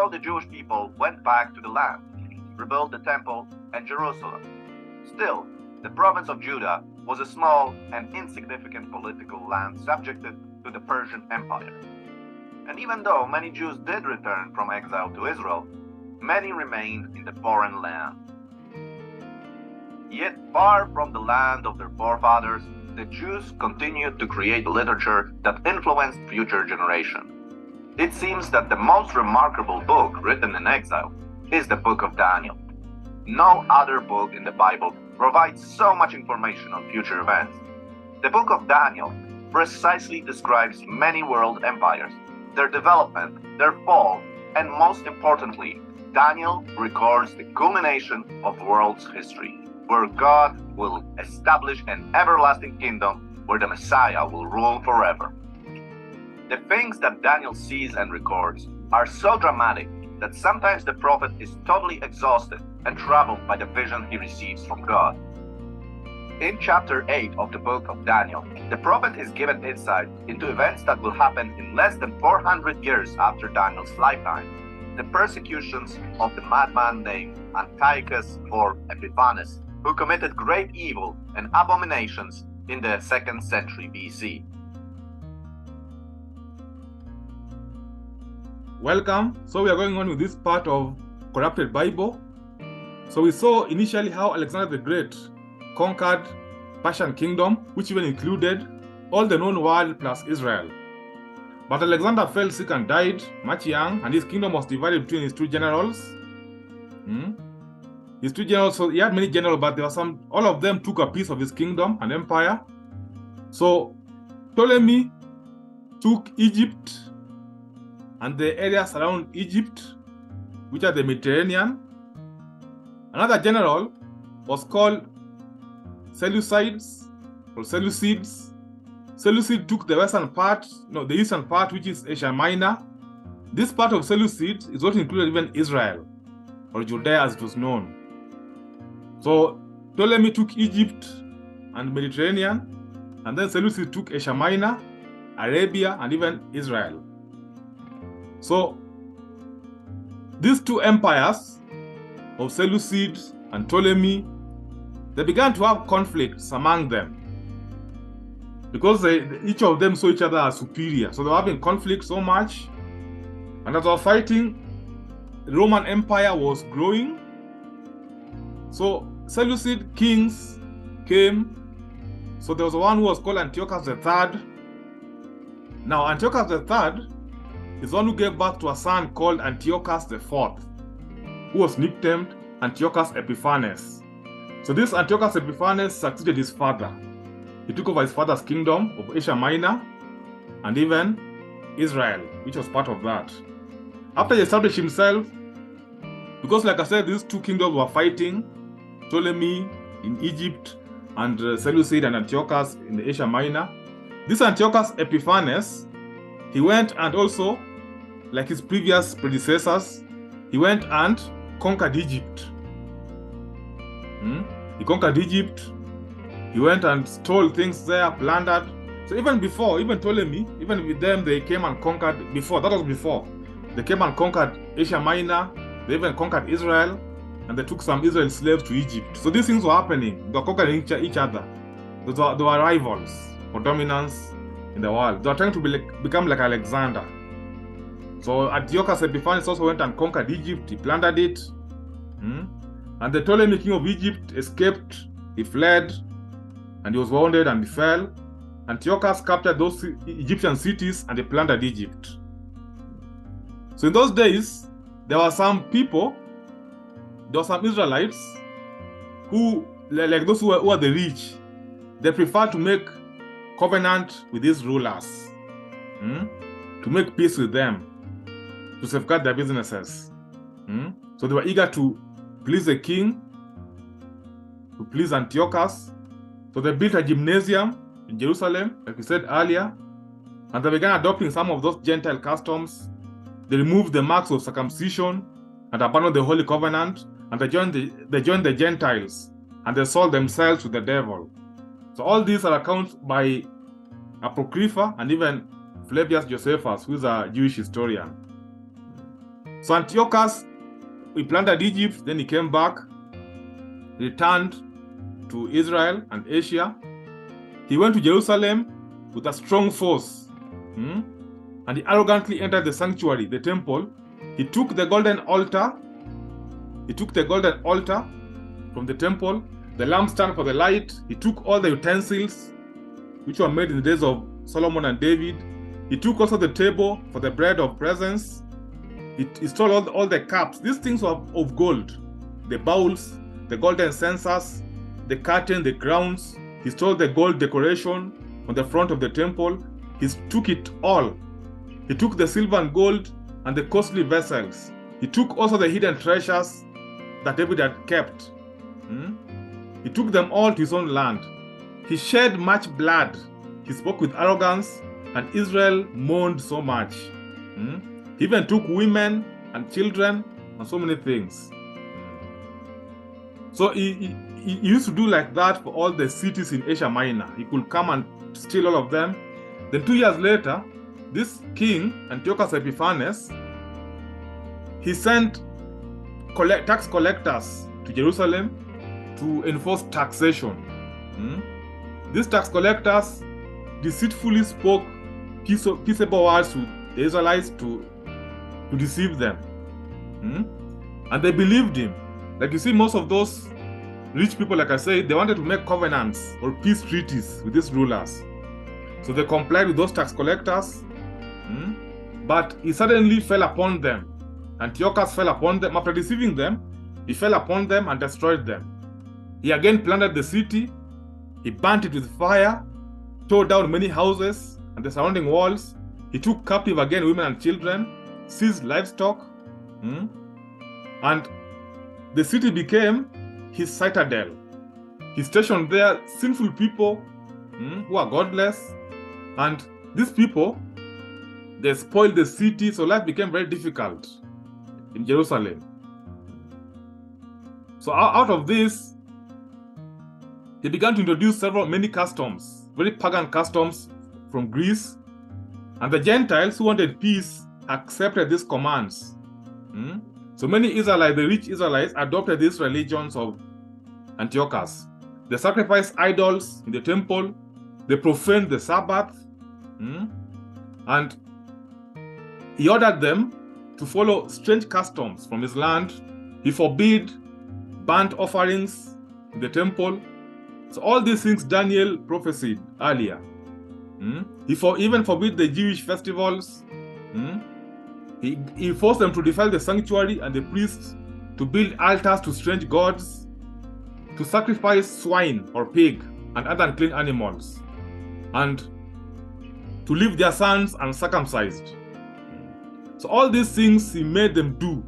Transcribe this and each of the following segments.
so the Jewish people went back to the land, rebuilt the temple and Jerusalem. Still, the province of Judah was a small and insignificant political land subjected to the Persian Empire. And even though many Jews did return from exile to Israel, many remained in the foreign land. Yet far from the land of their forefathers, the Jews continued to create literature that influenced future generations. It seems that the most remarkable book written in exile is the book of Daniel. No other book in the Bible provides so much information on future events. The book of Daniel precisely describes many world empires, their development, their fall, and most importantly, Daniel records the culmination of world's history, where God will establish an everlasting kingdom where the Messiah will rule forever. The things that Daniel sees and records are so dramatic that sometimes the prophet is totally exhausted and troubled by the vision he receives from God. In chapter 8 of the book of Daniel, the prophet is given insight into events that will happen in less than 400 years after Daniel's lifetime, the persecutions of the madman named Antiochus or Epiphanes, who committed great evil and abominations in the 2nd century BC. Welcome. So we are going on with this part of Corrupted Bible. So we saw initially how Alexander the Great conquered Persian kingdom, which even included all the known world plus Israel. But Alexander fell sick and died much young, and his kingdom was divided between his two generals. His two generals, so he had many generals, but there were some, all of them took a piece of his kingdom and empire. So Ptolemy took Egypt and the areas around Egypt, which are the Mediterranean. Another general was called Seleucids or Seleucids. Seleucid took the western part, the eastern part, which is Asia Minor. This part of Seleucid is what included even Israel, or Judea as it was known. So Ptolemy took Egypt and Mediterranean, and then Seleucid took Asia Minor, Arabia, and even Israel. So these two empires of Seleucid and Ptolemy, they began to have conflicts among them because each of them saw each other as superior. So they were having conflict so much, and as they were fighting, the Roman Empire was growing. So Seleucid kings came. So there was one who was called Antiochus III. Now Antiochus III is one who gave birth to a son called Antiochus IV, who was nicknamed Antiochus Epiphanes. So this Antiochus Epiphanes succeeded his father. He took over his father's kingdom of Asia Minor and even Israel, which was part of that. After he established himself, because like I said, these two kingdoms were fighting, Ptolemy in Egypt and Seleucid and Antiochus in the Asia Minor. This Antiochus Epiphanes, he went and also, like his previous predecessors, he went and conquered Egypt. He conquered Egypt. He went and stole things there, plundered. So even before, even Ptolemy, even with them, they came and conquered before. That was before. They came and conquered Asia Minor. They even conquered Israel, and they took some Israel slaves to Egypt. So these things were happening. They were conquering each other. They were rivals for dominance in the world. They were trying to become like Alexander. So Antiochus Epiphanes also went and conquered Egypt. He plundered it. And the Ptolemy king of Egypt escaped. He fled, and he was wounded and he fell. Antiochus captured those Egyptian cities and they plundered Egypt. So in those days, there were some people, there were some Israelites who, like those who were the rich, they preferred to make covenant with these rulers, to make peace with them, to safeguard their businesses. So they were eager to please the king, to please Antiochus. So they built a gymnasium in Jerusalem, like we said earlier, and they began adopting some of those Gentile customs. They removed the marks of circumcision and abandoned the Holy Covenant, and they joined the Gentiles, and they sold themselves to the devil. So all these are accounts by Apocrypha and even Flavius Josephus, who is a Jewish historian. So Antiochus, he plundered Egypt, then he came back, returned to Israel and Asia. He went to Jerusalem with a strong force, and he arrogantly entered the sanctuary, the temple. He took the golden altar. He took the golden altar from the temple, the lampstand for the light. He took all the utensils which were made in the days of Solomon and David. He took also the table for the bread of presence. He stole all the cups. These things were of gold. The bowls, the golden censers, the curtain, the grounds. He stole the gold decoration on the front of the temple. He took it all. He took the silver and gold and the costly vessels. He took also the hidden treasures that David had kept. He took them all to his own land. He shed much blood. He spoke with arrogance, and Israel mourned so much. He even took women and children and so many things. So he used to do like that for all the cities in Asia Minor. He could come and steal all of them. Then 2 years later, this king, Antiochus Epiphanes, he sent tax collectors to Jerusalem to enforce taxation. These tax collectors deceitfully spoke peaceable words to the Israelites to deceive them. And they believed him. Like you see, most of those rich people, like I said, they wanted to make covenants or peace treaties with these rulers. So they complied with those tax collectors, but he suddenly fell upon them. Antiochus fell upon them. After deceiving them, he fell upon them and destroyed them. He again plundered the city. He burnt it with fire, tore down many houses and the surrounding walls. He took captive again women and children, seized livestock, and the city became his citadel. He stationed there sinful people who are godless, and these people, they spoiled the city, so life became very difficult in Jerusalem. So out of this, he began to introduce many customs, very pagan customs from Greece, and the Gentiles who wanted peace accepted these commands. So many Israelites, the rich Israelites, adopted these religions of Antiochus. They sacrificed idols in the temple, they profaned the Sabbath, and he ordered them to follow strange customs from his land. He forbade burnt offerings in the temple. So all these things Daniel prophesied earlier. He even forbade the Jewish festivals. He forced them to defile the sanctuary and the priests, to build altars to strange gods, to sacrifice swine or pig and other unclean animals, and to leave their sons uncircumcised. So all these things he made them do.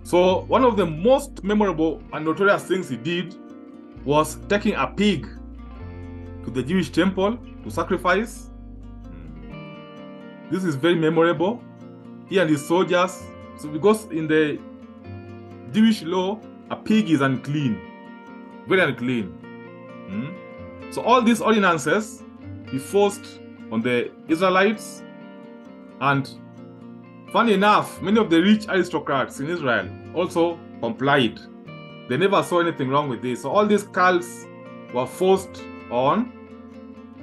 So one of the most memorable and notorious things he did was taking a pig to the Jewish temple to sacrifice. This is very memorable. He and his soldiers, so because in the Jewish law, a pig is unclean, very unclean. So all these ordinances he forced on the Israelites, and funny enough, many of the rich aristocrats in Israel also complied. They never saw anything wrong with this. So all these cults were forced on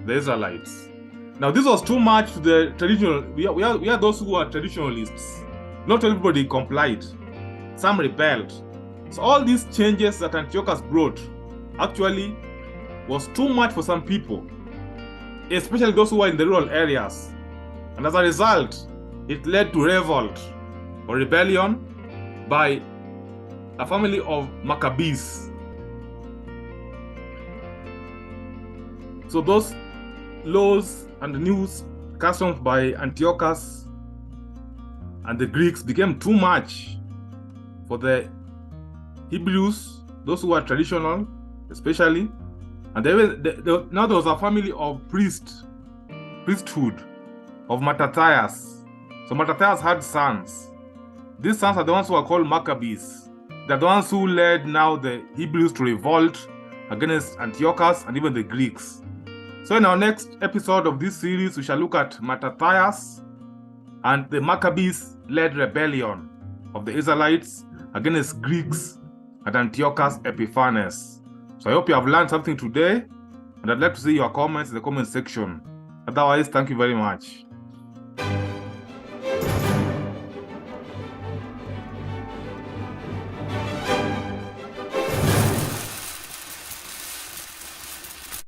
the Israelites. Now this was too much to the traditional. We are those who are traditionalists. Not everybody complied. Some rebelled. So all these changes that Antiochus brought actually was too much for some people, especially those who were in the rural areas. And as a result, it led to revolt or rebellion by a family of Maccabees. So those laws and new customs by Antiochus and the Greeks became too much for the Hebrews, those who were traditional, especially. And now there was a family of priesthood of Mattathias. So Mattathias had sons. These sons are the ones who are called Maccabees. They're the ones who led now the Hebrews to revolt against Antiochus and even the Greeks. So in our next episode of this series, we shall look at Mattathias and the Maccabees led rebellion of the Israelites against Greeks at Antiochus Epiphanes. So I hope you have learned something today, and I'd like to see your comments in the comment section. Otherwise, thank you very much.